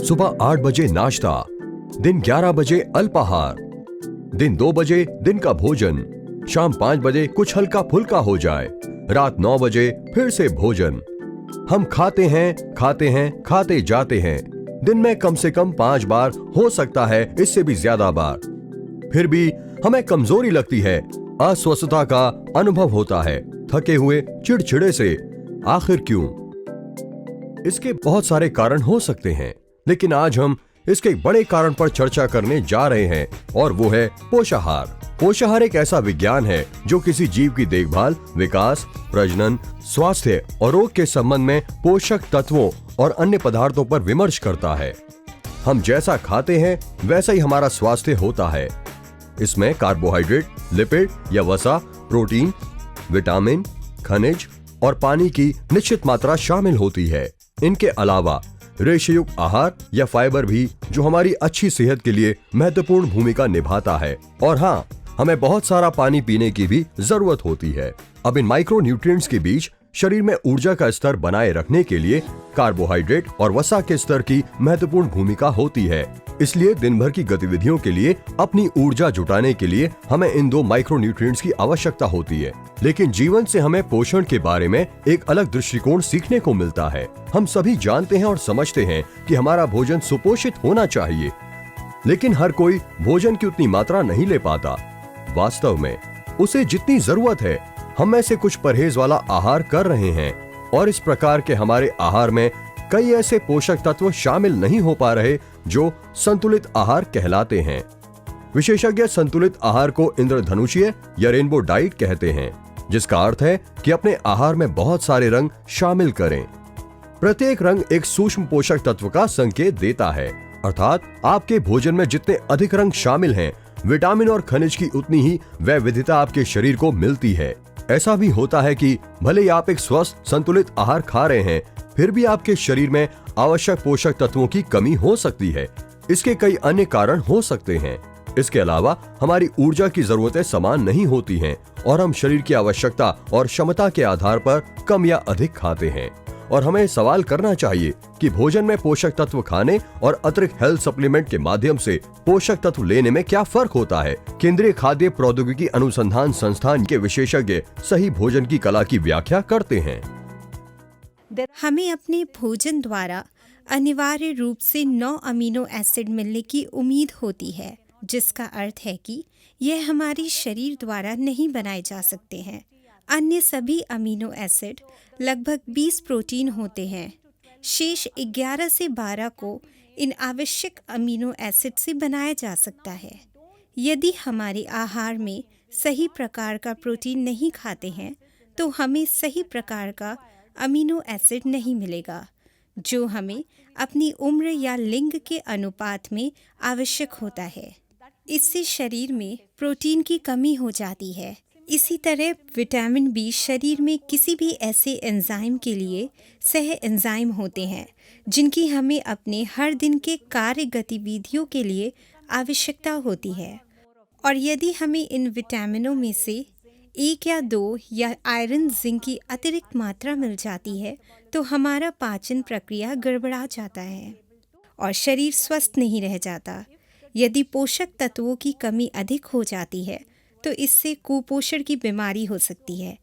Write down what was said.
सुबह 8 बजे नाश्ता, दिन 11 बजे अल्पाहार, दिन 2 बजे दिन का भोजन, शाम 5 बजे कुछ हल्का फुल्का हो जाए, रात 9 बजे फिर से भोजन। हम खाते जाते हैं। दिन में कम से कम 5 बार, हो सकता है इससे भी ज्यादा बार। फिर भी हमें कमजोरी लगती है, अस्वस्थता का अनुभव होता है, थके हुए, चिड़चिड़े से। आखिर क्यों? इसके बहुत सारे कारण हो सकते हैं, लेकिन आज हम इसके एक बड़े कारण पर चर्चा करने जा रहे हैं और वो है पोषाहार। पोषाहार एक ऐसा विज्ञान है जो किसी जीव की देखभाल, विकास, प्रजनन, स्वास्थ्य और रोग के संबंध में पोषक तत्वों और अन्य पदार्थों पर विमर्श करता है। हम जैसा खाते हैं वैसा ही हमारा स्वास्थ्य होता है। इसमें कार्बोहाइड्रेट, लिपिड या वसा, प्रोटीन, विटामिन, खनिज और पानी की निश्चित मात्रा शामिल होती है। इनके अलावा रेशेयुक्त आहार या फाइबर भी, जो हमारी अच्छी सेहत के लिए महत्वपूर्ण भूमिका निभाता है। और हाँ, हमें बहुत सारा पानी पीने की भी जरूरत होती है। अब इन माइक्रो न्यूट्रिएंट्स के बीच शरीर में ऊर्जा का स्तर बनाए रखने के लिए कार्बोहाइड्रेट और वसा के स्तर की महत्वपूर्ण भूमिका होती है। इसलिए दिन भर की गतिविधियों के लिए अपनी ऊर्जा जुटाने के लिए हमें इन 2 माइक्रो न्यूट्रिएंट्स की आवश्यकता होती है। लेकिन जीवन से हमें पोषण के बारे में एक अलग दृष्टिकोण सीखने को मिलता है। हम सभी जानते हैं और समझते हैं कि हमारा भोजन सुपोषित होना चाहिए, लेकिन हर कोई भोजन की उतनी मात्रा नहीं ले पाता। वास्तव में उसे जितनी जरूरत है, हम में से कुछ परहेज वाला आहार कर रहे हैं और इस प्रकार के हमारे आहार में कई ऐसे पोषक तत्व शामिल नहीं हो पा रहे जो संतुलित आहार कहलाते हैं। विशेषज्ञ संतुलित आहार को इंद्रधनुषीय या रेनबो डाइट कहते हैं, जिसका अर्थ है कि अपने आहार में बहुत सारे रंग शामिल करें। प्रत्येक रंग एक सूक्ष्म पोषक तत्व का संकेत देता है, अर्थात आपके भोजन में जितने अधिक रंग शामिल हैं, विटामिन और खनिज की उतनी ही वैविधता आपके शरीर को मिलती है। ऐसा भी होता है कि भले ही आप एक स्वस्थ संतुलित आहार खा रहे हैं, फिर भी आपके शरीर में आवश्यक पोषक तत्वों की कमी हो सकती है। इसके कई अन्य कारण हो सकते हैं। इसके अलावा हमारी ऊर्जा की जरूरतें समान नहीं होती हैं और हम शरीर की आवश्यकता और क्षमता के आधार पर कम या अधिक खाते हैं। और हमें सवाल करना चाहिए कि भोजन में पोषक तत्व खाने और अतिरिक्त हेल्थ सप्लीमेंट के माध्यम से पोषक तत्व लेने में क्या फर्क होता है। केंद्रीय खाद्य प्रौद्योगिकी अनुसंधान संस्थान के विशेषज्ञ सही भोजन की कला की व्याख्या करते हैं। हमें अपने भोजन द्वारा अनिवार्य रूप से 9 अमीनो एसिड मिलने की उम्मीद होती है, जिसका अर्थ है कि यह हमारे शरीर द्वारा नहीं बनाए जा सकते हैं। अन्य सभी अमीनो एसिड लगभग 20 प्रोटीन होते हैं। शेष 11 से 12 को इन आवश्यक अमीनो एसिड से बनाया जा सकता है। यदि हमारे आहार में सही प्रकार का प्रोटीन नहीं खाते हैं, तो हमें सही प्रकार का अमीनो एसिड नहीं मिलेगा, जो हमें अपनी उम्र या लिंग के अनुपात में आवश्यक होता है। इससे शरीर में प्रोटीन की कमी हो जाती है। इसी तरह विटामिन बी शरीर में किसी भी ऐसे एंजाइम के लिए सह एंजाइम होते हैं जिनकी हमें अपने हर दिन के कार्य गतिविधियों के लिए आवश्यकता होती है। और यदि हमें इन विटामिनों में से 1 या 2 या आयरन, जिंक की अतिरिक्त मात्रा मिल जाती है, तो हमारा पाचन प्रक्रिया गड़बड़ा जाता है और शरीर स्वस्थ नहीं रह जाता। यदि पोषक तत्वों की कमी अधिक हो जाती है, तो इससे कुपोषण की बीमारी हो सकती है,